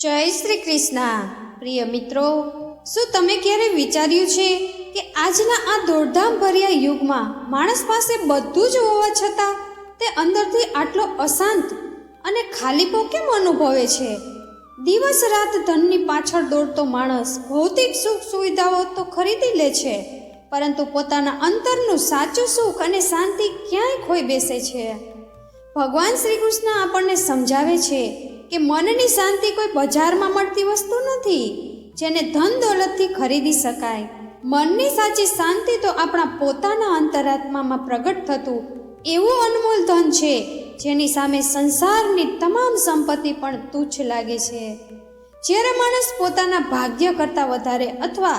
જય શ્રી કૃષ્ણ. પ્રિય મિત્રો, શું તમે ક્યારે વિચાર્યું છે કે આજના આ દોડધામ ભર્યા યુગમાં માણસ પાસે બધું જ હોવા છતાં તે અંદરથી આટલો અશાંત અને ખાલીપો કેમ અનુભવે છે? દિવસ રાત ધનની પાછળ દોડતો માણસ ભૌતિક સુખ સુવિધાઓ તો ખરીદી લે છે, પરંતુ પોતાના અંતરનું સાચું સુખ અને શાંતિ ક્યાંય ખોઈ બેસે છે. ભગવાન શ્રી કૃષ્ણ આપણને સમજાવે છે કે મનની શાંતિ કોઈ બજારમાં મળતી વસ્તુ નથી જેને ધન દોલતથી ખરીદી શકાય. મનની સાચી શાંતિ તો આપણા પોતાના અંતરાત્મામાં પ્રગટ થતું એવું અનમોલ ધન છે જેની સામે સંસારની તમામ સંપત્તિ પણ તુચ્છ લાગે છે. જ્યારે માણસ પોતાના ભાગ્ય કરતાં વધારે અથવા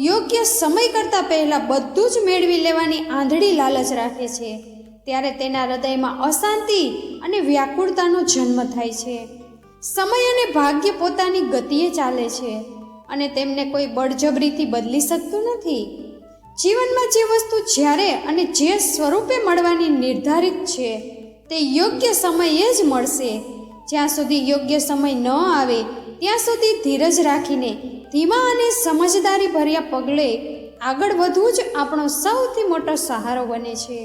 યોગ્ય સમય કરતાં પહેલાં બધું જ મેળવી લેવાની આંધળી લાલચ રાખે છે, ત્યારે તેના હૃદયમાં અશાંતિ અને વ્યાકુળતાનો જન્મ થાય છે. સમય અને ભાગ્ય પોતાની ગતિએ ચાલે છે અને તેમને કોઈ બળજબરીથી બદલી શકતું નથી. જીવનમાં જે વસ્તુ જ્યારે અને જે સ્વરૂપે મળવાની નિર્ધારિત છે તે યોગ્ય સમયે જ મળશે. જ્યાં સુધી યોગ્ય સમય ન આવે ત્યાં સુધી ધીરજ રાખીને ધીમા અને સમજદારી ભર્યા પગલે આગળ વધવું જ આપણો સૌથી મોટો સહારો બને છે.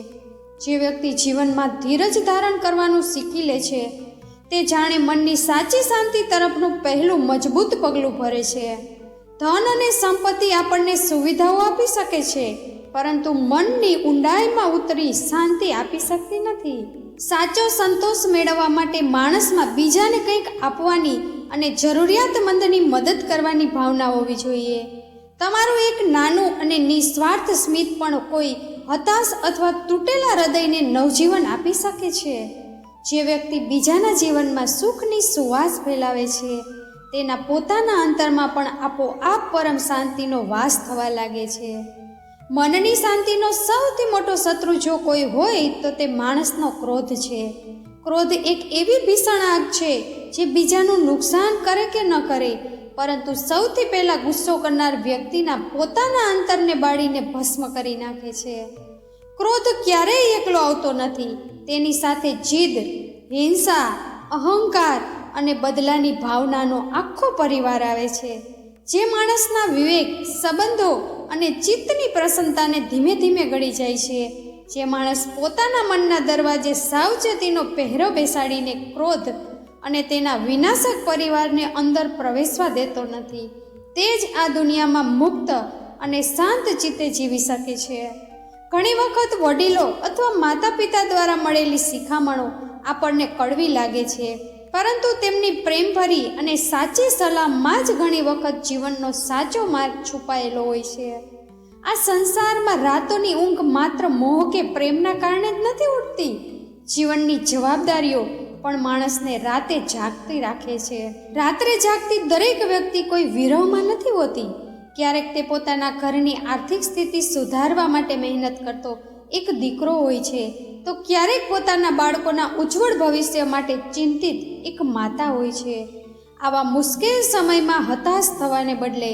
જે વ્યક્તિ જીવનમાં ધીરજ ધારણ કરવાનું શીખી લે છે તે જાણે મનની સાચી શાંતિ તરફનું પહેલું મજબૂત પગલું ભરે છે. ધન અને સંપત્તિ આપણને સુવિધાઓ આપી શકે છે, પરંતુ મનની ઊંડાઈમાં ઉતરી શાંતિ આપી શકતી નથી. સાચો સંતોષ મેળવવા માટે માણસમાં બીજાને કંઈક આપવાની અને જરૂરિયાતમંદની મદદ કરવાની ભાવના હોવી જોઈએ. તમારું એક નાનું અને નિસ્વાર્થ સ્મિત પણ કોઈ હતાશ અથવા તૂટેલા હૃદયને નવજીવન આપી શકે છે. જે વ્યક્તિ બીજાના જીવનમાં સુખની સુવાસ ફેલાવે છે તેના પોતાના અંતરમાં પણ આપોઆપ પરમ શાંતિનો વાસ થવા લાગે છે. મનની શાંતિનો સૌથી મોટો શત્રુ જો કોઈ હોય તો તે માણસનો ક્રોધ છે. ક્રોધ એક એવી ભીષણ આગ છે જે બીજાનું નુકસાન કરે કે ન કરે, પરંતુ સૌથી પહેલાં ગુસ્સો કરનાર વ્યક્તિના પોતાના અંતરને બાળીને ભસ્મ કરી નાખે છે. ક્રોધ ક્યારેય એકલો આવતો નથી. તેની સાથે જીદ, હિંસા, અહંકાર અને બદલાની ભાવનાનો આખો પરિવાર આવે છે, જે માણસના વિવેક, સંબંધો અને ચિત્તની પ્રસન્નતાને ધીમે ધીમે ગળી જાય છે. જે માણસ પોતાના મનના દરવાજે સાવચેતીનો પહેરો બેસાડીને ક્રોધ અને તેના વિનાશક પરિવારને અંદર પ્રવેશવા દેતો નથી, તે જ આ દુનિયામાં મુક્ત અને શાંત ચિત્તે જીવી શકે છે. ઘણી વખત વડીલો અથવા માતા પિતા દ્વારા મળેલી શિખામણો આપણને કડવી લાગે છે, પરંતુ તેમની પ્રેમભરી અને સાચી સલાહમાં જ ઘણી વખત જીવનનો સાચો માર્ગ છુપાયેલો હોય છે. આ સંસારમાં રાતોની ઊંઘ માત્ર મોહ કે પ્રેમના કારણે જ નથી ઉઠતી. જીવનની જવાબદારીઓ પણ માણસને રાતે જાગતી રાખે છે. રાત્રે જાગતી દરેક વ્યક્તિ કોઈ વિરહમાં નથી હોતી. ક્યારેક તે પોતાના ઘરની આર્થિક સ્થિતિ સુધારવા માટે મહેનત કરતો એક દીકરો હોય છે, તો ક્યારેક પોતાના બાળકોના ઉજ્જવળ ભવિષ્ય માટે ચિંતિત એક માતા હોય છે. આવા મુશ્કેલ સમયમાં હતાશ થવાને બદલે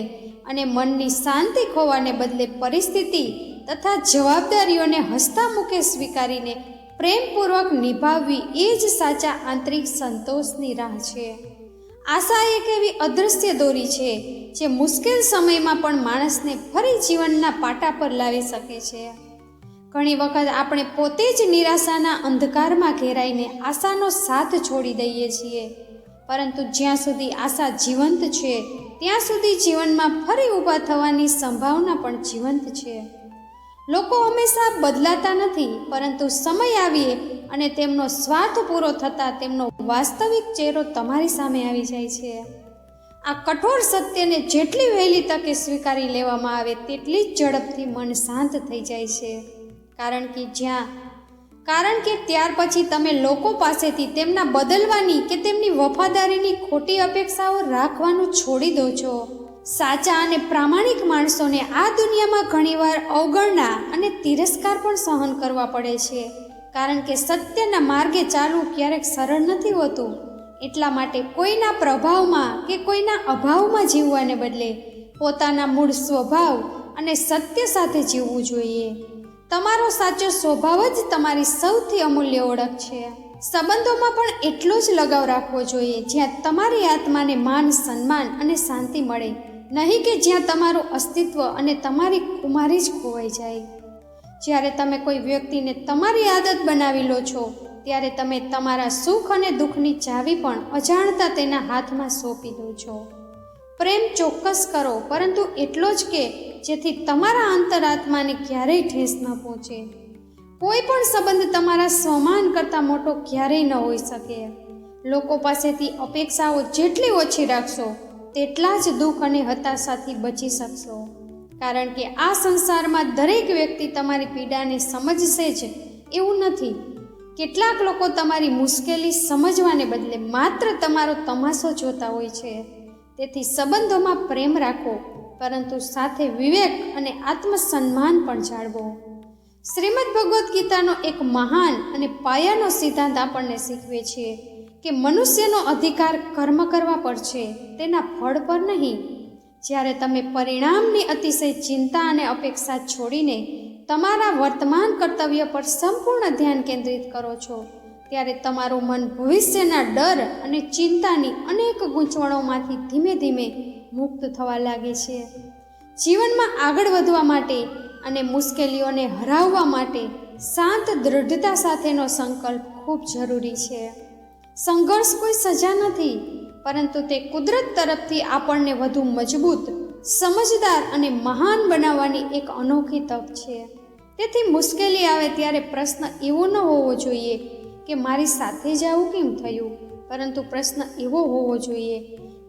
અને મનની શાંતિ ખોવાને બદલે પરિસ્થિતિ તથા જવાબદારીઓને હસતા મુખે સ્વીકારીને પ્રેમપૂર્વક નિભાવવી એ જ સાચા આંતરિક સંતોષની રાહ છે. આશા એક એવી અદૃશ્ય દોરી છે જે મુશ્કેલ સમયમાં પણ માણસને ફરી જીવનના પાટા પર લાવી શકે છે. ઘણી વખત આપણે પોતે જ નિરાશાના અંધકારમાં ઘેરાઈને આશાનો સાથ છોડી દઈએ છીએ, પરંતુ જ્યાં સુધી આશા જીવંત છે ત્યાં સુધી જીવનમાં ફરી ઊભા થવાની સંભાવના પણ જીવંત છે. લોકો હંમેશા બદલાતા નથી, પરંતુ સમય આવીએ અને તેમનો સ્વાર્થ પૂરો થતાં તેમનો વાસ્તવિક ચહેરો તમારી સામે આવી જાય છે. આ કઠોર સત્યને જેટલી વહેલી તકે સ્વીકારી લેવામાં આવે તેટલી જ ઝડપથી મન શાંત થઈ જાય છે. કારણ કે ત્યાર પછી તમે લોકો પાસેથી તેમના બદલવાની કે તેમની વફાદારીની ખોટી અપેક્ષાઓ રાખવાનું છોડી દો છો. સાચા અને પ્રામાણિક માણસોને આ દુનિયામાં ઘણીવાર અવગણના અને તિરસ્કાર પણ સહન કરવા પડે છે, કારણ કે સત્યના માર્ગે ચાલવું ક્યારેક સરળ નથી હોતું. એટલા માટે કોઈના પ્રભાવમાં કે કોઈના અભાવમાં જીવવાને બદલે પોતાના મૂળ સ્વભાવ અને સત્ય સાથે જીવવું જોઈએ. તમારો સાચો સ્વભાવ જ તમારી સૌથી અમૂલ્ય ઓળખ છે. સંબંધોમાં પણ એટલો જ લગાવ રાખવો જોઈએ જ્યાં તમારી આત્માને માન, સન્માન અને શાંતિ મળે, નહીં કે જ્યાં તમારું અસ્તિત્વ અને તમારી કુમારી જ ખોવાઈ જાય. જ્યારે તમે કોઈ વ્યક્તિને તમારી આદત બનાવી લો છો ત્યારે તમે તમારા સુખ અને દુઃખની ચાવી પણ અજાણતા તેના હાથમાં સોંપી દો છો. પ્રેમ ચોક્કસ કરો, પરંતુ એટલો જ કે જેથી તમારા અંતરાત્માને ક્યારેય ઠેસ ન પહોંચે. કોઈ પણ સંબંધ તમારા સ્વમાન કરતાં મોટો ક્યારેય ન હોઈ શકે. લોકો પાસેથી અપેક્ષાઓ જેટલી ઓછી રાખશો તેટલા જ દુઃખ અને હતાશાથી બચી શકશો. કારણ કે આ સંસારમાં દરેક વ્યક્તિ તમારી પીડાને સમજશે જ એવું નથી. કેટલાક લોકો તમારી મુશ્કેલી સમજવાને બદલે માત્ર તમારો તમાશો જોતા હોય છે. તેથી સંબંધોમાં પ્રેમ રાખો, પરંતુ સાથે વિવેક અને આત્મસન્માન પણ જાળવો. શ્રીમદ ભગવદ્ ગીતાનો એક મહાન અને પાયાનો સિદ્ધાંત આપણને શીખવે છે કે મનુષ્યનો અધિકાર કર્મ કરવા પર છે, તેના ફળ પર નહીં. જ્યારે તમે પરિણામની અતિશય ચિંતા અને અપેક્ષા છોડીને તમારા વર્તમાન કર્તવ્ય પર સંપૂર્ણ ધ્યાન કેન્દ્રિત કરો છો, ત્યારે તમારું મન ભવિષ્યના ડર અને ચિંતાની અનેક ગૂંચવણોમાંથી ધીમે ધીમે મુક્ત થવા લાગે છે. જીવનમાં આગળ વધવા માટે અને મુશ્કેલીઓને હરાવવા માટે શાંત દ્રઢતા સાથેનો સંકલ્પ ખૂબ જરૂરી છે. સંઘર્ષ કોઈ સજા નથી, પરંતુ તે કુદરત તરફથી આપણને વધુ મજબૂત, સમજદાર અને મહાન બનાવવાની એક અનોખી તક છે. તેથી મુશ્કેલી આવે ત્યારે પ્રશ્ન એવો ન હોવો જોઈએ કે મારી સાથે જ આવું કેમ થયું, પરંતુ પ્રશ્ન એવો હોવો જોઈએ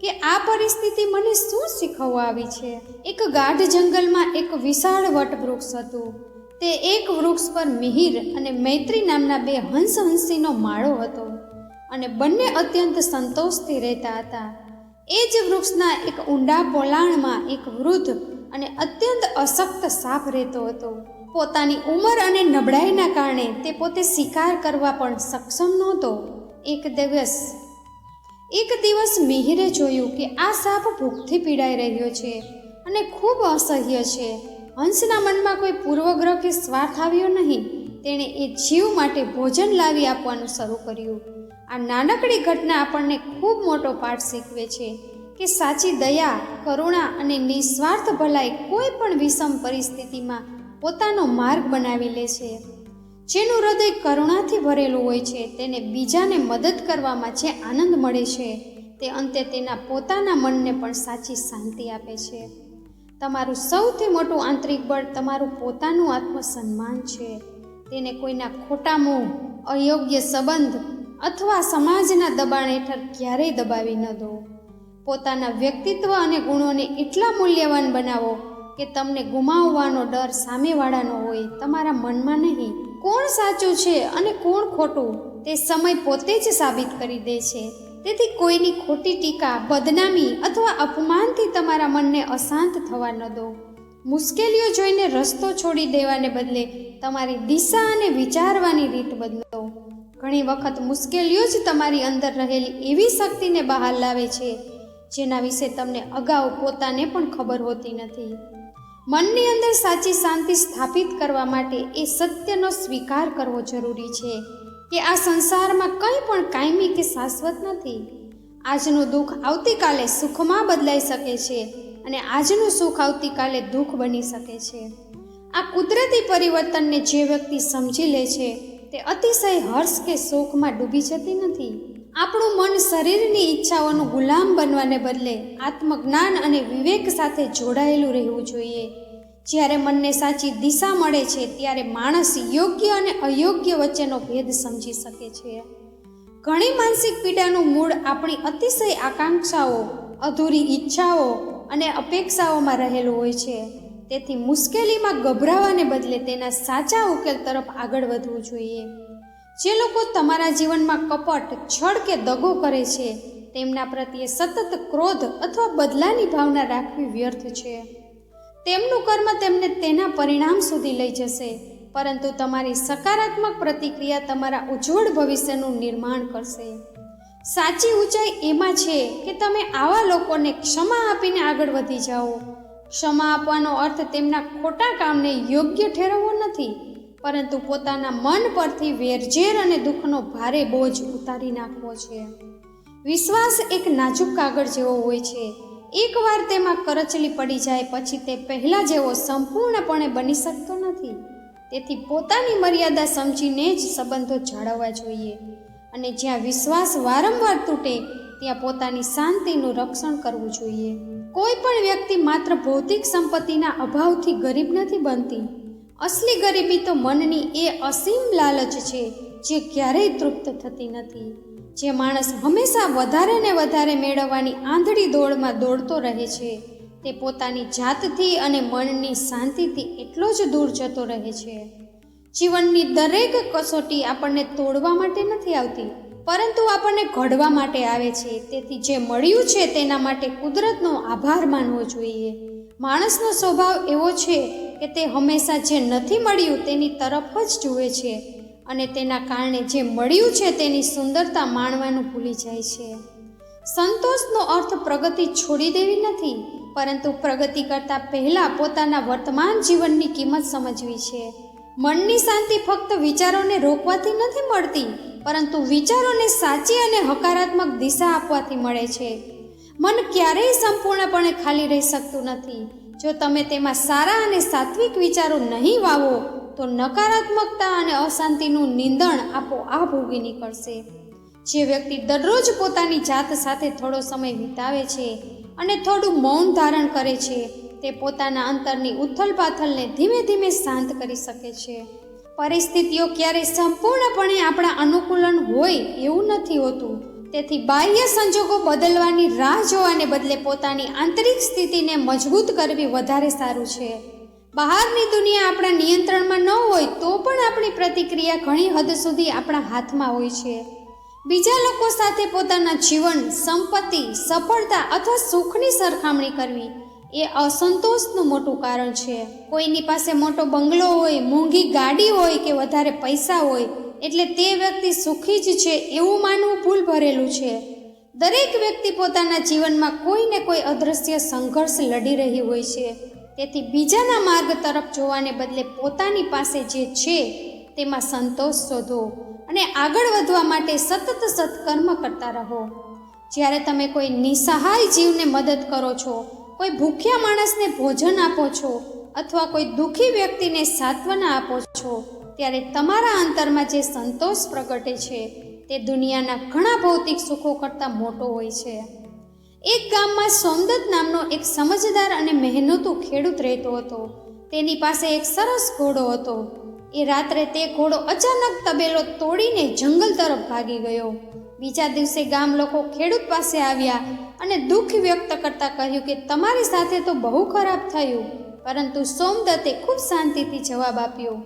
કે આ પરિસ્થિતિ મને શું શીખવવા આવી છે. એક ગાઢ જંગલમાં એક વિશાળ વટવૃક્ષ હતું. તે એક વૃક્ષ પર મિહિર અને મૈત્રી નામના બે હંસહંસીનો માળો હતો અને બંને અત્યંત સંતોષથી રહેતા હતા. એ જ વૃક્ષના એક ઊંડા પોલાણમાં એક વૃદ્ધ અને અત્યંત અશક્ત સાપ રહેતો હતો. પોતાની ઉંમર અને નબળાઈના કારણે તે પોતે શિકાર કરવા પણ સક્ષમ નહોતો. એક દિવસ મિહિરે જોયું કે આ સાપ ભૂખથી પીડાઈ રહ્યો છે અને ખૂબ અસહ્ય છે. હંસના મનમાં કોઈ પૂર્વગ્રહ કે સ્વાર્થ આવ્યો નહીં. તેણે એ જીવ માટે ભોજન લાવી આપવાનું શરૂ કર્યું. આ નાનકડી ઘટના આપણને ખૂબ મોટો પાઠ શીખવે છે કે સાચી દયા, કરુણા અને નિસ્વાર્થ ભલાઈ કોઈ પણ વિષમ પરિસ્થિતિમાં પોતાનો માર્ગ બનાવી લે છે. જેનું હૃદય કરુણાથી ભરેલું હોય છે તેને બીજાને મદદ કરવામાં જે આનંદ મળે છે તે અંતે તેના પોતાના મનને પણ સાચી શાંતિ આપે છે. તમારું સૌથી મોટું આંતરિક બળ તમારું પોતાનું આત્મસન્માન છે. તેને કોઈના ખોટા મોહ, અયોગ્ય સંબંધ અથવા સમાજના દબાણ હેઠળ ક્યારેય દબાવી ન દો. પોતાના વ્યક્તિત્વ અને ગુણોને એટલા મૂલ્યવાન બનાવો કે તમને ગુમાવવાનો ડર સામેવાળાનો હોય, તમારા મનમાં નહીં. કોણ સાચું છે અને કોણ ખોટું તે સમય પોતે જ સાબિત કરી દે છે. તેથી કોઈની ખોટી ટીકા, બદનામી અથવા અપમાનથી તમારા મનને અશાંત થવા ન દો. મુશ્કેલીઓ જોઈને રસ્તો છોડી દેવાને બદલે તમારી દિશા અને વિચારવાની રીત બદલો. ઘણી વખત મુશ્કેલીઓ જ તમારી અંદર રહેલી એવી શક્તિને બહાર લાવે છે જેના વિશે તમને અગાઉ પોતાને પણ ખબર હોતી નથી. મનની અંદર સાચી શાંતિ સ્થાપિત કરવા માટે એ સત્યનો સ્વીકાર કરવો જરૂરી છે કે આ સંસારમાં કંઈ પણ કાયમી કે શાશ્વત નથી. આજનું દુઃખ આવતીકાલે સુખમાં બદલાઈ શકે છે અને આજનું સુખ આવતીકાલે દુઃખ બની શકે છે. આ કુદરતી પરિવર્તનને જે વ્યક્તિ સમજી લે છે તે અતિશય હર્ષ કે શોકમાં ડૂબી જતી નથી. આપણું મન શરીરની ઈચ્છાઓનું ગુલામ બનવાને બદલે આત્મજ્ઞાન અને વિવેક સાથે જોડાયેલું રહેવું જોઈએ. જ્યારે મનને સાચી દિશા મળે છે ત્યારે માણસ યોગ્ય અને અયોગ્ય વચ્ચેનો ભેદ સમજી શકે છે. ઘણી માનસિક પીડાનું મૂળ આપણી અતિશય આકાંક્ષાઓ, અધૂરી ઈચ્છાઓ અને અપેક્ષાઓમાં રહેલું હોય છે. તેથી મુશ્કેલીમાં ગભરાવાને બદલે તેના સાચા ઉકેલ તરફ આગળ વધવું જોઈએ. જે લોકો તમારા જીવનમાં કપટ, છળ કે દગો કરે છે તેમના પ્રત્યે સતત ક્રોધ અથવા બદલાની ભાવના રાખવી વ્યર્થ છે. તેમનું કર્મ તેમને તેના પરિણામ સુધી લઈ જશે, પરંતુ તમારી સકારાત્મક પ્રતિક્રિયા તમારા ઉજ્જવળ ભવિષ્યનું નિર્માણ કરશે. સાચી ઊંચાઈ એમાં છે કે તમે આવા લોકોને ક્ષમા આપીને આગળ વધી જાઓ. ક્ષમા આપવાનો અર્થ તેમના ખોટા કામને યોગ્ય ઠેરવવો નથી, પરંતુ પોતાના મન પરથી વેરઝેર અને દુઃખનો ભારે બોજ ઉતારી નાખવો છે. વિશ્વાસ એક નાજુક કાગળ જેવો હોય છે. એકવાર તેમાં કરચલી પડી જાય પછી તે પહેલા જેવો સંપૂર્ણપણે બની શકતો નથી. તેથી પોતાની મર્યાદા સમજીને જ સંબંધો જાળવવા જોઈએ અને જ્યાં વિશ્વાસ વારંવાર તૂટે ત્યાં પોતાની શાંતિનું રક્ષણ કરવું જોઈએ. કોઈ પણ વ્યક્તિ માત્ર ભૌતિક સંપત્તિના અભાવથી ગરીબ નથી બનતી. અસલી ગરીબી તો મનની એ અસીમ લાલચ છે જે ક્યારેય તૃપ્ત થતી નથી. જે માણસ હંમેશા વધારે ને વધારે મેળવવાની આંધળી દોડમાં દોડતો રહે છે તે પોતાની જાતથી અને મનની શાંતિથી એટલો જ દૂર જતો રહે છે. જીવનની દરેક કસોટી આપણને તોડવા માટે નથી આવતી, પરંતુ આપણને ઘડવા માટે આવે છે. તેથી જે મળ્યું છે તેના માટે કુદરતનો આભાર માનવો જોઈએ. માણસનો સ્વભાવ એવો છે કે તે હંમેશા જે નથી મળ્યું તેની તરફ જ જુએ છે અને તેના કારણે જે મળ્યું છે તેની સુંદરતા માણવાનું ભૂલી જાય છે. સંતોષનો અર્થ પ્રગતિ છોડી દેવી નથી, પરંતુ પ્રગતિ કરતાં પહેલાં પોતાના વર્તમાન જીવનની કિંમત સમજવી છે. મનની શાંતિ ફક્ત વિચારોને રોકવાથી નથી મળતી, પરંતુ વિચારોને સાચી અને હકારાત્મક દિશા આપવાથી મળે છે. મન ક્યારેય સંપૂર્ણપણે ખાલી રહી શકતું નથી. જો તમે તેમાં સારા અને સાત્વિક વિચારો નહીં વાવો તો નકારાત્મકતા અને અશાંતિનું નિંદણ આપોઆપ ઉગી નીકળશે. જે વ્યક્તિ દરરોજ પોતાની જાત સાથે થોડો સમય વિતાવે છે અને થોડું મૌન ધારણ કરે છે તે પોતાના અંતરની ઉથલપાથલને ધીમે ધીમે શાંત કરી શકે છે. પરિસ્થિતિઓ ક્યારેય સંપૂર્ણપણે આપણા અનુકૂલન હોય એવું નથી હોતું. તેથી બાહ્ય સંજોગો બદલવાની રાહ જોવાને બદલે પોતાની આંતરિક સ્થિતિને મજબૂત કરવી વધારે સારું છે. બહારની દુનિયા આપણા નિયંત્રણમાં ન હોય તો પણ આપણી પ્રતિક્રિયા ઘણી હદ સુધી આપણા હાથમાં હોય છે. બીજા લોકો સાથે પોતાના જીવન, સંપત્તિ, સફળતા અથવા સુખની સરખામણી કરવી એ અસંતોષનું મોટું કારણ છે. કોઈની પાસે મોટો બંગલો હોય, મોંઘી ગાડી હોય કે વધારે પૈસા હોય એટલે તે વ્યક્તિ સુખી જ છે એવું માનવું ભૂલ ભરેલું છે. દરેક વ્યક્તિ પોતાના જીવનમાં કોઈ ને કોઈ અદૃશ્ય સંઘર્ષ લડી રહી હોય છે. તેથી બીજાના માર્ગ તરફ જોવાને બદલે પોતાની પાસે જે છે તેમાં સંતોષ શોધો અને આગળ વધવા માટે સતત સત્કર્મ કરતા રહો. જ્યારે તમે કોઈ નિસહાય જીવને મદદ કરો છો, કોઈ ભૂખ્યા માણસને ભોજન આપો છો અથવા કોઈ દુઃખી વ્યક્તિને સાંત્વના આપો છો, ત્યારે તમારા અંતરમાં જે સંતોષ પ્રગટે છે તે દુનિયાના ઘણા ભૌતિક સુખો કરતાં મોટો હોય છે. એક ગામમાં સોમદત્ત નામનો એક સમજદાર અને મહેનતુ ખેડૂત રહેતો હતો. તેની પાસે એક સરસ ઘોડો હતો. એ રાત્રે તે ઘોડો અચાનક તબેલો તોડીને જંગલ તરફ ભાગી ગયો. બીજા દિવસે ગામ લોકો ખેડૂત પાસે આવ્યા અને દુઃખ વ્યક્ત કરતા કહ્યું કે તમારી સાથે તો બહુ ખરાબ થયું. પરંતુ સોમદત્તે ખૂબ શાંતિથી જવાબ આપ્યો,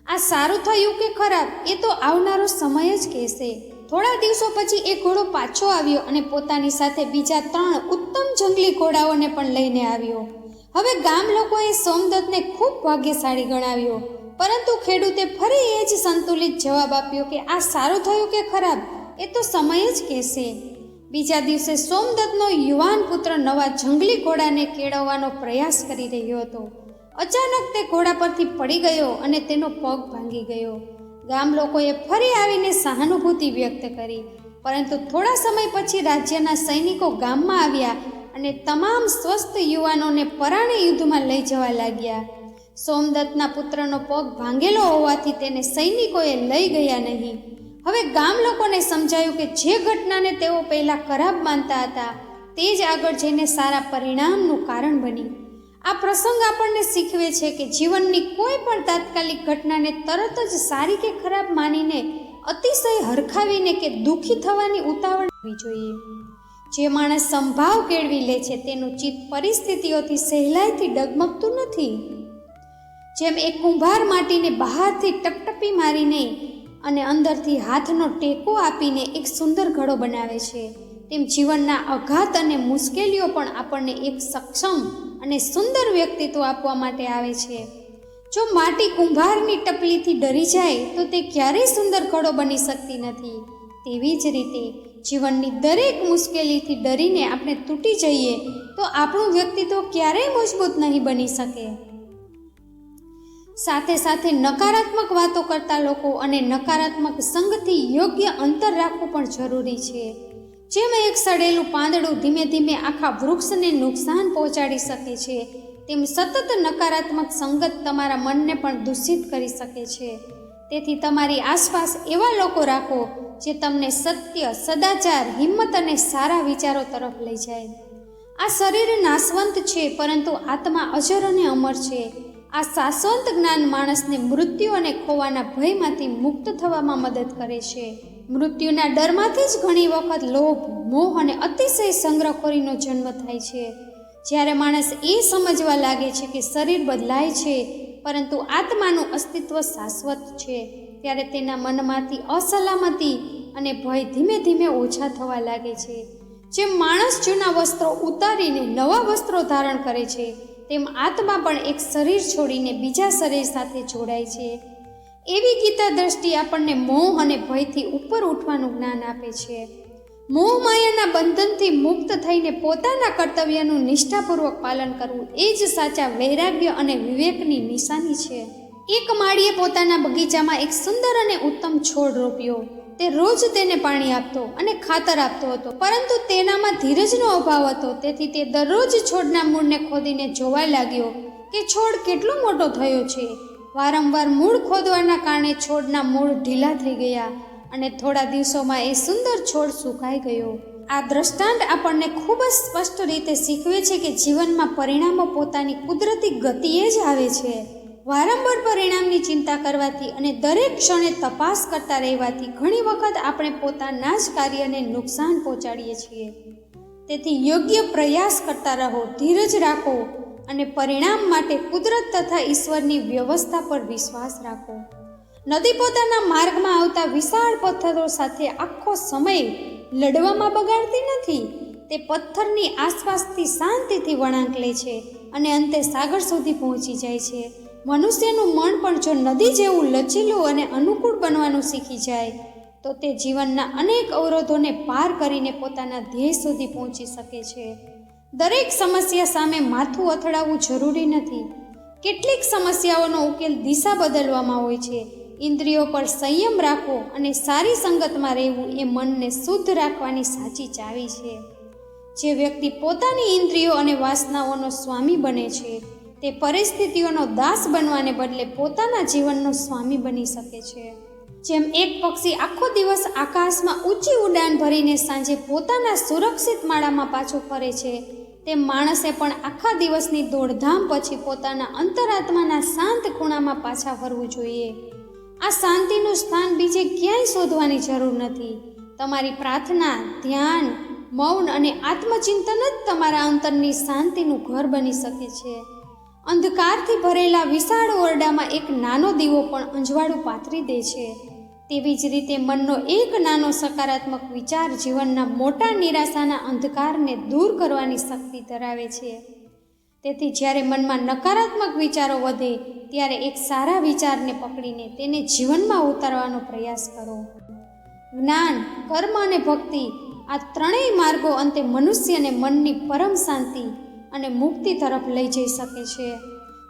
આ સારું થયું કે ખરાબ એ તો આવનારો સમય જ કહેશે. થોડા દિવસો પછી એ ઘોડો પાછો આવ્યો અને પોતાની સાથે બીજા 3 ઉત્તમ જંગલી ઘોડાઓને પણ લઈને આવ્યો. હવે ગામ લોકોએ સોમદત્તને ખૂબ ભાગ્યશાળી ગણાવ્યો, પરંતુ ખેડૂતે ફરી એ જ સંતુલિત જવાબ આપ્યો કે આ સારું થયું કે ખરાબ એ તો સમય જ કહેશે. બીજા દિવસે સોમદત્તનો યુવાન પુત્ર નવા જંગલી ઘોડાને કેળવવાનો પ્રયાસ કરી રહ્યો હતો. અચાનક તે ઘોડા પરથી પડી ગયો અને તેનો પગ ભાંગી ગયો. ગામ લોકોએ ફરી આવીને સહાનુભૂતિ વ્યક્ત કરી, પરંતુ થોડા સમય પછી રાજ્યના સૈનિકો ગામમાં આવ્યા અને તમામ સ્વસ્થ યુવાનોને પરાણે યુદ્ધમાં લઈ જવા લાગ્યા. સોમદત્તના પુત્રનો પગ ભાંગેલો હોવાથી તેને સૈનિકોએ લઈ ગયા નહીં. હવે ગામ લોકોને સમજાયું કે જે ઘટનાને તેઓ પહેલાં ખરાબ માનતા હતા તે જ આગળ જઈને સારા પરિણામનું કારણ બની. આ પ્રસંગ આપણને શીખવે છે કે જીવનની કોઈ પણ તાત્કાલિક ઘટનાને તરત જ સારી કે ખરાબ માનીને અતિશય હરખાવીને કે દુઃખી થવાની ઉતાવળ કરવી જોઈએ. જે માણસ સંભાવ કેળવી લે છે તેનું ચિત્ત પરિસ્થિતિઓથી સહેલાઈથી ડગમગતું નથી. જેમ એક કુંભાર માટીને બહારથી ટપટપી મારીને અને અંદરથી હાથનો ટેકો આપીને એક સુંદર ઘડો બનાવે છે, તેમ જીવનના અઘાત અને મુશ્કેલીઓ પણ આપણને એક સક્ષમ અને સુંદર વ્યક્તિત્વ આપવા માટે આવે છે. જો માટી કુંભારની ટપલીથી ડરી જાય તો તે ક્યારેય સુંદર ઘડો બની શકતી નથી. તેવી જ રીતે જીવનની દરેક મુશ્કેલીથી ડરીને આપણે તૂટી જઈએ તો આપણું વ્યક્તિત્વ ક્યારેય મજબૂત નહીં બની શકે. સાથે સાથે નકારાત્મક વાતો કરતા લોકો અને નકારાત્મક સંગથી યોગ્ય અંતર રાખવું પણ જરૂરી છે. જેમ એક સડેલું પાંદડું ધીમે ધીમે આખા વૃક્ષને નુકસાન પહોંચાડી શકે છે, તેમ સતત નકારાત્મક સંગત તમારા મનને પણ દૂષિત કરી શકે છે. તેથી તમારી આસપાસ એવા લોકો રાખો જે તમને સત્ય, સદાચાર, હિંમત અને સારા વિચારો તરફ લઈ જાય. આ શરીર નાશવંત છે, પરંતુ આત્મા અજર અને અમર છે. આ શાશ્વત જ્ઞાન માણસને મૃત્યુ અને ખોવાના ભયમાંથી મુક્ત થવામાં મદદ કરે છે. મૃત્યુના ડરમાંથી જ ઘણી વખત લોભ, મોહ અને અતિશય સંગ્રહખોરીનો જન્મ થાય છે. જ્યારે માણસ એ સમજવા લાગે છે કે શરીર બદલાય છે, પરંતુ આત્માનું અસ્તિત્વ શાશ્વત છે, ત્યારે તેના મનમાંથી અસલામતી અને ભય ધીમે ધીમે ઓછા થવા લાગે છે. જેમ માણસ જૂના વસ્ત્રો ઉતારીને નવા વસ્ત્રો ધારણ કરે છે, તેમ આત્મા પણ એક શરીર છોડીને બીજા શરીર સાથે જોડાય છે. એવી ગીતા દ્રષ્ટિ આપણને મોહ અને ભયથી ઉપર ઉઠવાનું જ્ઞાન આપે છે. મોહ માયાના બંધનથી મુક્ત થઈને પોતાના કર્તવ્યનું નિષ્ઠાપૂર્વક પાલન કરવું એ જ સાચા વૈરાગ્ય અને વિવેકની નિશાની છે. એક માળીએ પોતાના બગીચામાં એક સુંદર અને ઉત્તમ છોડ રોપ્યો. તે રોજ તેને પાણી આપતો અને ખાતર આપતો હતો, પરંતુ તેનામાં ધીરજનો અભાવ હતો. તેથી તે દરરોજ છોડના મૂળને ખોદીને જોવા લાગ્યો કે છોડ કેટલો મોટો થયો છે. વારંવાર મૂળ ખોદવાના કારણે છોડના મૂળ ઢીલા થઈ ગયા અને થોડા દિવસોમાં એ સુંદર છોડ સુકાઈ ગયો. આ દ્રષ્ટાંત આપણને ખૂબ જ સ્પષ્ટ રીતે શીખવે છે કે જીવનમાં પરિણામો પોતાની કુદરતી ગતિએ જ આવે છે. વારંવાર પરિણામની ચિંતા કરવાથી અને દરેક ક્ષણે તપાસ કરતા રહેવાથી ઘણી વખત આપણે પોતાના જ કાર્યને નુકસાન પહોંચાડીએ છીએ. તેથી યોગ્ય પ્રયાસ કરતા રહો, ધીરજ રાખો અને પરિણામ માટે કુદરત તથા ઈશ્વરની વ્યવસ્થા પર વિશ્વાસ રાખો. નદી પોતાના માર્ગમાં આવતા વિશાળ પથ્થરો સાથે આખો સમય લડવામાં બગાડતી નથી. તે પથ્થરની આસપાસથી શાંતિથી વળાંક લે છે અને અંતે સાગર સુધી પહોંચી જાય છે. મનુષ્યનું મન પણ જો નદી જેવું લચીલું અને અનુકૂળ બનવાનું શીખી જાય તો તે જીવનના અનેક અવરોધોને પાર કરીને પોતાના ધ્યેય સુધી પહોંચી શકે છે. દરેક સમસ્યા સામે માથું અથડાવવું જરૂરી નથી. કેટલીક સમસ્યાઓનો ઉકેલ દિશા બદલવામાં હોય છે. ઇન્દ્રિયો પર સંયમ રાખવો અને સારી સંગતમાં રહેવું એ મનને શુદ્ધ રાખવાની સાચી ચાવી છે. જે વ્યક્તિ પોતાની ઇન્દ્રિયો અને વાસનાઓનો સ્વામી બને છે, તે પરિસ્થિતિઓનો દાસ બનવાને બદલે પોતાના જીવનનો સ્વામી બની શકે છે. જેમ એક પક્ષી આખો દિવસ આકાશમાં ઊંચી ઉડાન ભરીને સાંજે પોતાના સુરક્ષિત માળામાં પાછું ફરે છે, તેમ માણસે પણ આખા દિવસની દોડધામ પછી પોતાના અંતરાત્માના શાંત ખૂણામાં પાછા ફરવું જોઈએ. આ શાંતિનું સ્થાન બીજે ક્યાંય શોધવાની જરૂર નથી. તમારી પ્રાર્થના, ધ્યાન, મૌન અને આત્મચિંતન જ તમારા અંતરની શાંતિનું ઘર બની શકે છે. અંધકારથી ભરેલા વિશાળ ઓરડામાં એક નાનો દીવો પણ અંજવાળું પાથરી દે છે. તેવી જ રીતે મનનો એક નાનો સકારાત્મક વિચાર જીવનના મોટા નિરાશાના અંધકારને દૂર કરવાની શક્તિ ધરાવે છે. તેથી જ્યારે મનમાં નકારાત્મક વિચારો વધે ત્યારે એક સારા વિચારને પકડીને તેને જીવનમાં ઉતારવાનો પ્રયાસ કરો. જ્ઞાન, કર્મ અને ભક્તિ આ ત્રણેય માર્ગો અંતે મનુષ્યને મનની પરમ શાંતિ અને મુક્તિ તરફ લઈ જઈ શકે છે.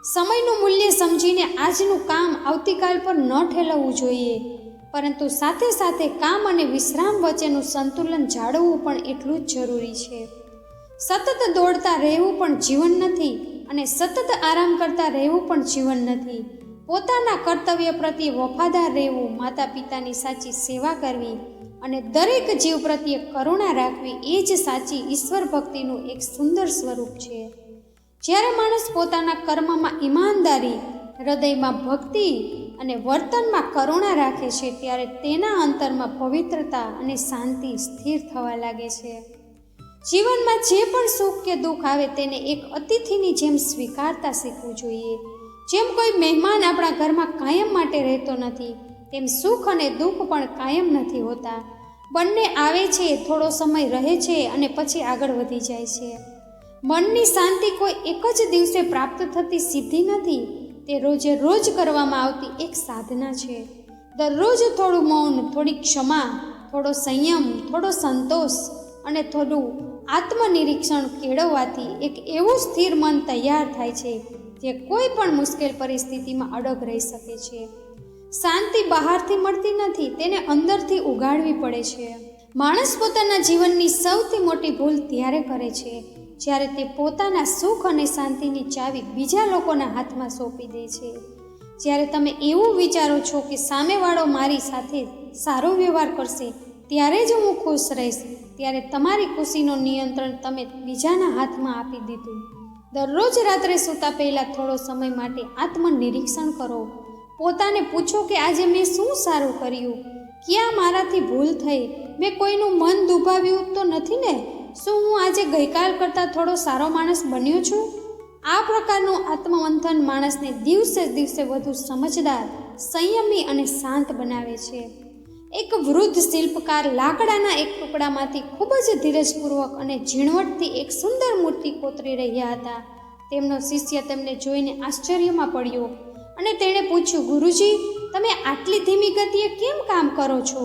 સમયનું મૂલ્ય સમજીને આજનું કામ આવતીકાલ પર ન ઠેલવવું જોઈએ, પરંતુ સાથે સાથે કામ અને વિશ્રામ વચ્ચેનું સંતુલન જાળવવું પણ એટલું જ જરૂરી છે. સતત દોડતા રહેવું પણ જીવન નથી અને સતત આરામ કરતા રહેવું પણ જીવન નથી. પોતાના કર્તવ્ય પ્રત્યે વફાદાર રહેવું, માતા પિતાની સાચી સેવા કરવી અને દરેક જીવ પ્રત્યે કરુણા રાખવી એ જ સાચી ઈશ્વર ભક્તિનું એક સુંદર સ્વરૂપ છે. જ્યારે માણસ પોતાના કર્મમાં ઈમાનદારી, હૃદયમાં ભક્તિ અને વર્તનમાં કરુણા રાખે છે, ત્યારે તેના અંતરમાં પવિત્રતા અને શાંતિ સ્થિર થવા લાગે છે. જીવનમાં જે પણ સુખ કે દુઃખ આવે તેને એક અતિથિની જેમ સ્વીકારતા શીખવું જોઈએ. જેમ કોઈ મહેમાન આપણા ઘરમાં કાયમ માટે રહેતો નથી, તેમ સુખ અને દુઃખ પણ કાયમ નથી હોતા. બંને આવે છે, થોડો સમય રહે છે અને પછી આગળ વધી જાય છે. મનની શાંતિ કોઈ એક જ દિવસે પ્રાપ્ત થતી સિદ્ધિ નથી. તે રોજે રોજ કરવામાં આવતી એક સાધના છે. દરરોજ થોડું મૌન, થોડી ક્ષમા, થોડો સંયમ, થોડો સંતોષ અને થોડું આત્મનિરીક્ષણ કેળવવાથી એક એવું સ્થિર મન તૈયાર થાય છે જે કોઈ પણ મુશ્કેલ પરિસ્થિતિમાં અડગ રહી શકે છે. શાંતિ બહારથી મળતી નથી, તેને અંદરથી ઉગાડવી પડે છે. માણસ પોતાના જીવનની સૌથી મોટી ભૂલ ત્યારે કરે છે જ્યારે તે પોતાના સુખ અને શાંતિની ચાવી બીજા લોકોના હાથમાં સોંપી દે છે. જ્યારે તમે એવું વિચારો છો કે સામેવાળો મારી સાથે સારો વ્યવહાર કરશે ત્યારે જ હું ખુશ રહીશ, ત્યારે તમારી ખુશીનો નિયંત્રણ તમે બીજાના હાથમાં આપી દીધું. દરરોજ રાત્રે સૂતા પહેલાં થોડો સમય માટે આત્મનિરીક્ષણ કરો. પોતાને પૂછો કે આજે મેં શું સારું કર્યું, ક્યાં મારાથી ભૂલ થઈ, મેં કોઈનું મન દુભાવ્યું તો નથી ને, શું હું આજે ગઈકાલ કરતાં થોડો સારો માણસ બન્યો છું? આ પ્રકારનું આત્મમંથન માણસને દિવસે દિવસે વધુ સમજદાર, સંયમી અને શાંત બનાવે છે. એક વૃદ્ધ શિલ્પકાર લાકડાના એક ટુકડામાંથી ખૂબ જ ધીરજપૂર્વક અને ઝીણવટથી એક સુંદર મૂર્તિ કોતરી રહ્યા હતા. તેમનો શિષ્ય તેમને જોઈને આશ્ચર્યમાં પડ્યો અને તેણે પૂછ્યું, ગુરુજી, તમે આટલી ધીમી ગતિએ કેમ કામ કરો છો?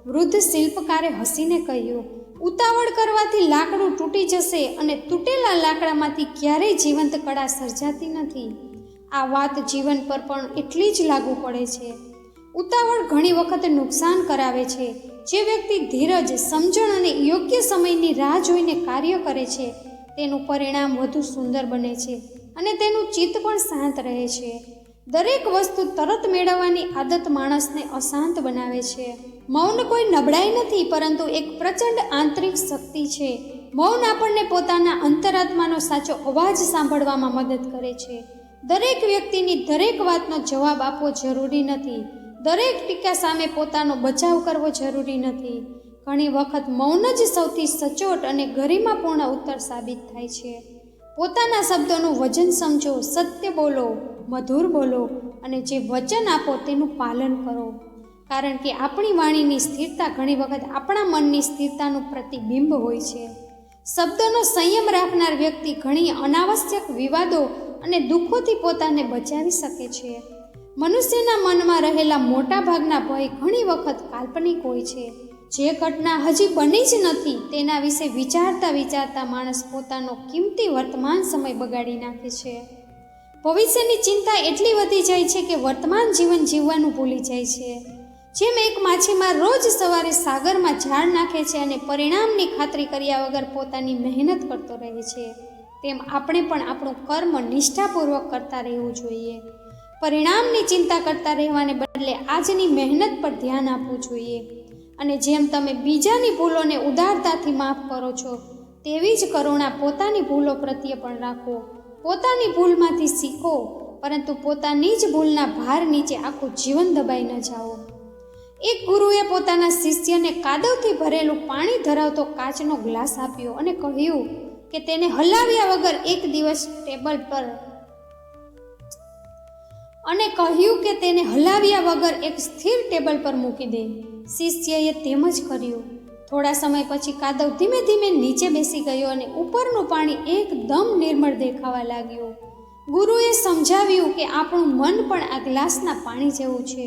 વૃદ્ધ શિલ્પકારે હસીને કહ્યું, ઉતાવળ કરવાથી લાકડું તૂટી જશે અને તૂટેલા લાકડામાંથી ક્યારેય જીવંત કળા સર્જાતી નથી. આ વાત જીવન પર પણ એટલી જ લાગુ પડે છે. ઉતાવળ ઘણી વખત નુકસાન કરાવે છે. જે વ્યક્તિ ધીરજ, સમજણ અને યોગ્ય સમયની રાહ જોઈને કાર્ય કરે છે તેનું પરિણામ વધુ સુંદર બને છે અને તેનું ચિત્ત પણ શાંત રહે છે. દરેક વસ્તુ તરત મેળવવાની આદત માણસને અશાંત બનાવે છે. મૌન કોઈ નબળાઈ નથી, પરંતુ એક પ્રચંડ આંતરિક શક્તિ છે. મૌન આપણને પોતાના અંતરાત્માનો સાચો અવાજ સાંભળવામાં મદદ કરે છે. દરેક વ્યક્તિની દરેક વાતનો જવાબ આપવો જરૂરી નથી. દરેક ટીકા સામે પોતાનો બચાવ કરવો જરૂરી નથી. ઘણી વખત મૌન જ સૌથી સચોટ અને ગરિમાપૂર્ણ ઉત્તર સાબિત થાય છે. પોતાના શબ્દોનું વજન સમજો, સત્ય બોલો, મધુર બોલો અને જે વચન આપો તેનું પાલન કરો. કારણ કે આપણી વાણીની સ્થિરતા ઘણી વખત આપણા મનની સ્થિરતાનું પ્રતિબિંબ હોય છે. શબ્દોનો સંયમ રાખનાર વ્યક્તિ ઘણી અનાવશ્યક વિવાદો અને દુઃખોથી પોતાને બચાવી શકે છે. મનુષ્યના મનમાં રહેલા મોટા ભાગના ભય ઘણી વખત કાલ્પનિક હોય છે. જે ઘટના હજી બની જ નથી તેના વિશે વિચારતા વિચારતા માણસ પોતાનો કિંમતી વર્તમાન સમય બગાડી નાખે છે. ભવિષ્યની ચિંતા એટલી વધી જાય છે કે વર્તમાન જીવન જીવવાનું ભૂલી જાય છે. જેમ એક માછીમાર રોજ સવારે સાગરમાં ઝાડ નાખે છે અને પરિણામની ખાતરી કર્યા વગર પોતાની મહેનત કરતો રહે છે, તેમ આપણે પણ આપણું કર્મ નિષ્ઠાપૂર્વક કરતા રહેવું જોઈએ. પરિણામની ચિંતા કરતા રહેવાને બદલે આજની મહેનત પર ધ્યાન આપવું જોઈએ. અને જેમ તમે બીજાની ભૂલોને ઉદારતાથી માફ કરો છો, તેવી જ કરુણા પોતાની ભૂલો પ્રત્યે પણ રાખો. પોતાની ભૂલમાંથી શીખો, પરંતુ પોતાની જ ભૂલના ભાર નીચે આખું જીવન દબાઈ ન જાઓ. એક ગુરુએ પોતાના શિષ્યને કાદવથી ભરેલું પાણી ધરાવતો કાચનો ગ્લાસ આપ્યો અને કહ્યું કે તેને હલાવ્યા વગર એક સ્થિર ટેબલ પર મૂકી દે. શિષ્યએ તેમ જ કર્યું. થોડા સમય પછી કાદવ ધીમે ધીમે નીચે બેસી ગયો અને ઉપરનું પાણી એકદમ નિર્મળ દેખાવા લાગ્યું. ગુરુએ સમજાવ્યું કે આપણું મન પણ આ ગ્લાસના પાણી જેવું છે.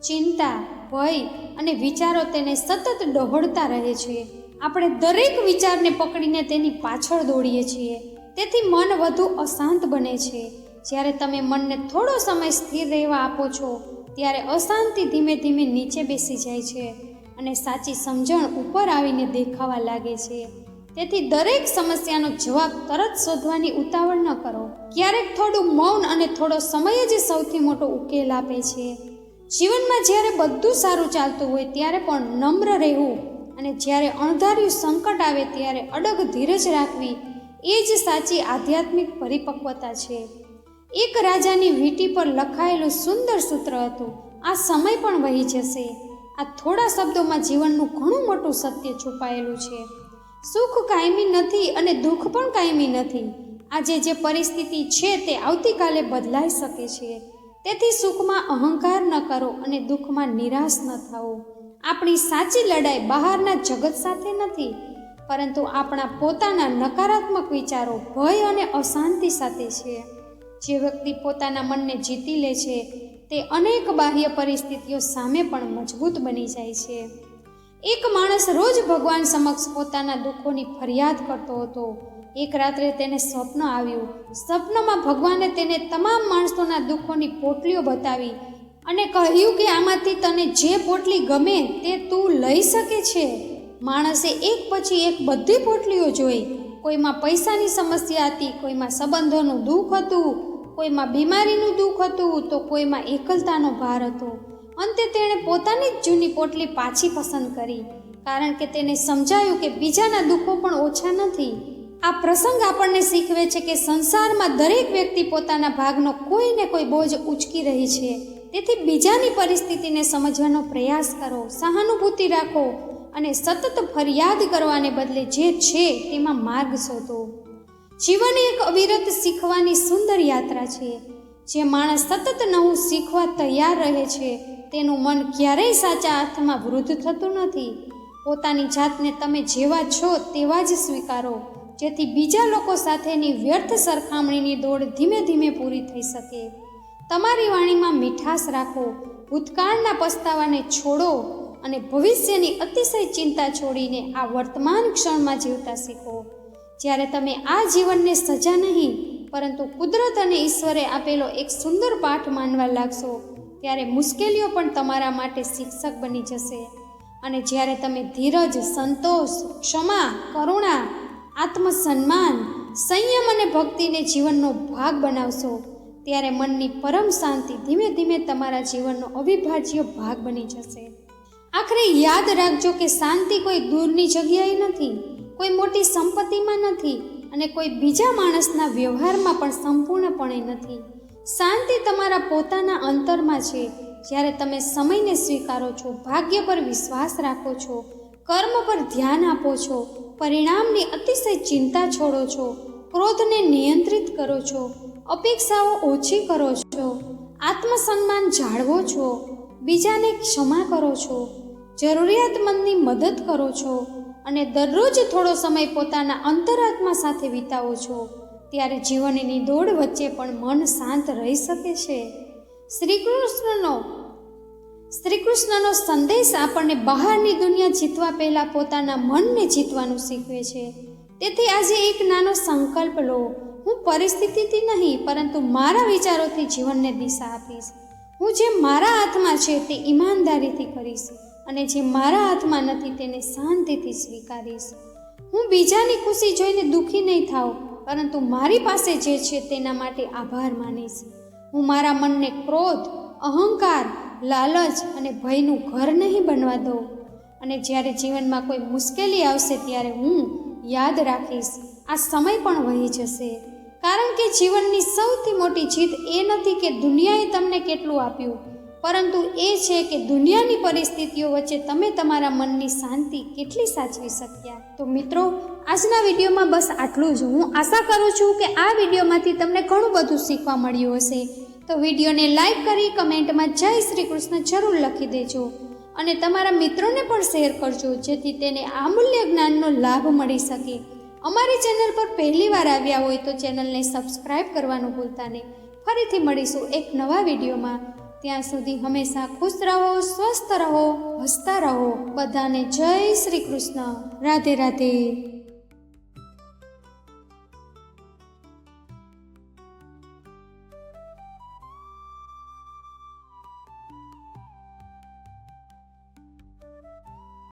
ચિંતા, ભય અને વિચારો તેને સતત ડહોળતા રહે છે. આપણે દરેક વિચારને પકડીને તેની પાછળ દોડીએ છીએ. તેથી મન વધુ અશાંત બને છે. જ્યારે તમે મનને થોડો સમય સ્થિર રહેવા આપો છો, ત્યારે અશાંતિ ધીમે ધીમે નીચે બેસી જાય છે અને સાચી સમજણ ઉપર આવીને દેખાવા લાગે છે. તેથી દરેક સમસ્યાનો જવાબ તરત શોધવાની ઉતાવળ ન કરો. ક્યારેક થોડું મૌન અને થોડો સમય જ સૌથી મોટો ઉકેલ આપે છે. જીવનમાં જ્યારે બધું સારું ચાલતું હોય ત્યારે પણ નમ્ર રહેવું અને જ્યારે અણધાર્યું સંકટ આવે ત્યારે અડગ ધીરજ રાખવી, એ જ સાચી આધ્યાત્મિક પરિપક્વતા છે. એક રાજાની વીંટી પર લખાયેલું સુંદર સૂત્ર હતું, આ સમય પણ વહી જશે. આ થોડા શબ્દોમાં જીવનનું ઘણું મોટું સત્ય છુપાયેલું છે. સુખ કાયમી નથી અને દુઃખ પણ કાયમી નથી. આજે જે પરિસ્થિતિ છે તે આવતીકાલે બદલાઈ શકે છે. તેથી સુખમાં અહંકાર ન કરો અને દુઃખમાં નિરાશ ન થાઓ. આપણી સાચી લડાઈ બહારના જગત સાથે નથી, પરંતુ આપણા પોતાના નકારાત્મક વિચારો, ભય અને અશાંતિ સાથે છે. જે વ્યક્તિ પોતાના મનને જીતી લે છે તે અનેક બાહ્ય પરિસ્થિતિઓ સામે પણ મજબૂત બની જાય છે. એક માણસ રોજ ભગવાન સમક્ષ પોતાના દુઃખોની ફરિયાદ કરતો હતો. એક રાત્રે તેને સ્વપ્ન આવ્યું. સ્વપ્નમાં ભગવાને તેને તમામ માણસોના દુઃખોની પોટલીઓ બતાવી અને કહ્યું કે આમાંથી તને જે પોટલી ગમે તે તું લઈ શકે છે. માણસે એક પછી એક બધી પોટલીઓ જોઈ. કોઈમાં પૈસાની સમસ્યા હતી, કોઈમાં સંબંધોનું દુઃખ હતું, કોઈમાં બીમારીનું દુઃખ હતું, તો કોઈમાં એકલતાનો ભાર હતો. અંતે તેણે પોતાની જ જૂની પોટલી પાછી પસંદ કરી, કારણ કે તેને સમજાયું કે બીજાના દુઃખો પણ ઓછા નથી. આ પ્રસંગ આપણને શીખવે છે કે સંસારમાં દરેક વ્યક્તિ પોતાના ભાગનો કોઈ ને કોઈ બોજ ઉચકી રહી છે. તેથી બીજાની પરિસ્થિતિને સમજવાનો પ્રયાસ કરો, સહાનુભૂતિ રાખો અને સતત ફરિયાદ કરવાને બદલે જે છે તેમાં માર્ગ શોધો. જીવન એક અવિરત શીખવાની સુંદર યાત્રા છે. જે માણસ સતત નવું શીખવા તૈયાર રહે છે તેનું મન ક્યારેય સાચા અર્થમાં વૃદ્ધ થતું નથી. પોતાની જાતને તમે જેવા છો તેવા જ સ્વીકારો, જેથી બીજા લોકો સાથેની વ્યર્થ સરખામણીની દોડ ધીમે ધીમે પૂરી થઈ શકે. તમારી વાણીમાં મીઠાશ રાખો, ભૂતકાળના પસ્તાવાને છોડો અને ભવિષ્યની અતિશય ચિંતા છોડીને આ વર્તમાન ક્ષણમાં જીવતા શીખો. જ્યારે તમે આ જીવનને સજા નહીં પરંતુ કુદરત અને ઈશ્વરે આપેલો એક સુંદર પાઠ માનવા લાગશો, ત્યારે મુશ્કેલીઓ પણ તમારા માટે શિક્ષક બની જશે. અને જ્યારે તમે ધીરજ, સંતોષ, ક્ષમા, કરુણા, આત્મસન્માન, સંયમ અને ભક્તિને જીવનનો ભાગ બનાવશો, ત્યારે મનની પરમ શાંતિ ધીમે ધીમે તમારા જીવનનો અવિભાજ્ય ભાગ બની જશે. આખરે યાદ રાખજો કે શાંતિ કોઈ દૂરની જગ્યાએ નથી, કોઈ મોટી સંપત્તિમાં નથી અને કોઈ બીજા માણસના વ્યવહારમાં પણ સંપૂર્ણપણે નથી. શાંતિ તમારા પોતાના અંતરમાં છે. જ્યારે તમે સમયને સ્વીકારો છો, ભાગ્ય પર વિશ્વાસ રાખો છો, કર્મ પર ધ્યાન આપો છો, પરિણામની અતિશય ચિંતા છોડો છો, ક્રોધને નિયંત્રિત કરો છો, અપેક્ષાઓ ઓછી કરો છો, આત્મસન્માન જાળવો છો, બીજાને ક્ષમા કરો છો, જરૂરિયાતમંદની મદદ કરો છો અને દરરોજ થોડો સમય પોતાના અંતરાત્મા સાથે વિતાવો છો, ત્યારે જીવનની દોડ વચ્ચે પણ મન શાંત રહી શકે છે. શ્રી કૃષ્ણનો સંદેશ આપણને બહારની દુનિયા જીતવા પહેલાં પોતાના મનને જીતવાનું શીખવે છે. તેથી આજે એક નાનો સંકલ્પ લો. હું પરિસ્થિતિથી નહીં પરંતુ મારા વિચારોથી જીવનને દિશા આપીશ. હું જે મારા હાથમાં છે તે ઈમાનદારીથી કરીશ અને જે મારા હાથમાં નથી તેને શાંતિથી સ્વીકારીશ. હું બીજાની ખુશી જોઈને દુઃખી નહીં થાઉં, પરંતુ મારી પાસે જે છે તેના માટે આભાર માનીશ. હું મારા મનને ક્રોધ, અહંકાર, લાલચ અને ભયનું ઘર નહીં બનવા દઉં. અને જ્યારે જીવનમાં કોઈ મુશ્કેલી આવશે ત્યારે હું યાદ રાખીશ, આ સમય પણ વહી જશે. કારણ કે જીવનની સૌથી મોટી જીત એ નથી કે દુનિયાએ તમને કેટલું આપ્યું, પરંતુ એ છે કે દુનિયાની પરિસ્થિતિઓ વચ્ચે તમે તમારા મનની શાંતિ કેટલી સાચવી શક્યા. તો મિત્રો, આજના વિડીયોમાં બસ આટલું જ. હું આશા કરું છું કે આ વિડીયોમાંથી તમને ઘણું બધું શીખવા મળ્યું હશે. તો વિડીયોને લાઈક કરી કમેન્ટમાં જય શ્રી કૃષ્ણ જરૂર લખી દેજો અને તમારા મિત્રોને પણ શેર કરજો, જેથી તેને અમૂલ્ય જ્ઞાનનો લાભ મળી શકે. અમારી ચેનલ પર પહેલી વાર આવ્યા હોય તો ચેનલને સબસ્ક્રાઈબ કરવાનું ભૂલતા નહીં. ફરીથી મળીશું એક નવા વિડીયોમાં. ત્યાં સુધી હંમેશા ખુશ રહો, સ્વસ્થ રહો, હસતા રહો. બધાને જય શ્રી કૃષ્ણ. રાધે રાધે.